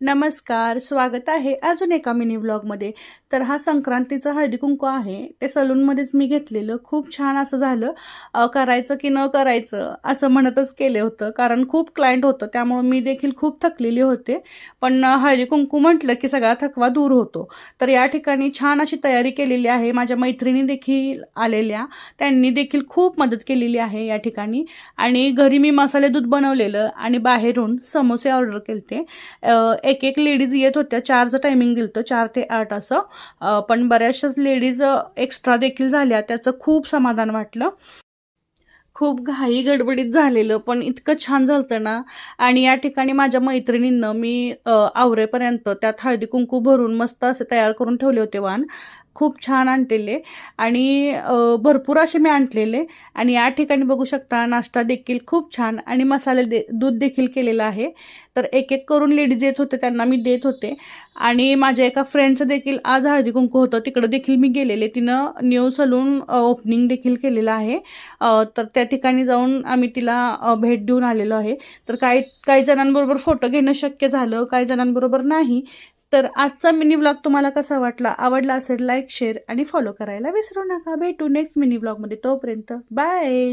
नमस्कार, स्वागत आहे अजून एका मिनी व्लॉगमध्ये. तर हा संक्रांतीचा हळदी-कुंकू आहे. ते सलूनमध्येच मी घेतलेलं. खूप छान असं झालं. करायचं की न करायचं असं म्हणतच केलं होतं. कारण खूप क्लायंट होतं, त्यामुळे मी देखील खूप थकलेली होते. पण हळदी-कुंकू म्हटलं की सगळा थकवा दूर होतो. तर या ठिकाणी छान अशी तयारी केलेली आहे. माझ्या मैत्रिणी देखील आलेल्या. त्यांनी देखील खूप मदत केलेली आहे या ठिकाणी. आणि घरी मी मसाले दूध बनवलेलं आणि बाहेरून समोसे ऑर्डर केलते. एक एक लेडीज येत होत्या. 4चं टायमिंग दिलं होतं, 4 ते 8 असं. पण बऱ्याचशाच लेडीज एक्स्ट्रा देखील झाल्या. त्याचं खूप समाधान वाटलं. खूप घाई गडबडीत झालेलं, पण इतकं छान झालं ना. आणि या ठिकाणी माझ्या मैत्रिणींना मी आवरेपर्यंत त्यात हळदी-कुंकू भरून मस्त असे तयार करून ठेवले होते वाण. खूप छान आणलेले आणि भरपूर असे मी आणलेले. आणि या ठिकाणी बघू शकता नाश्ता देखील खूप छान आणि मसाले दूध देखील केलेलं आहे. तर एक एक करून लेडीज येत होते, त्यांना मी देत होते. आणि माझ्या एका फ्रेंडचं देखील आज हळदी-कुंकू होतं, तिकडं देखील मी गेलेले. तिनं न्यू सलून ओपनिंग देखील केलेलं आहे. तर त्या ठिकाणी जाऊन आम्ही तिला भेट देऊन आलेलो आहे. तर काही काही जणांबरोबर फोटो घेणं शक्य झालं, काही जणांबरोबर नाही. तर आजचा मिनी व्लॉग तुम्हाला कसा वाटला? आवडला असेल लाईक, शेअर आणि फॉलो करायला विसरू नका. भेटू नेक्स्ट मिनी व्लॉगमध्ये. तोपर्यंत बाय.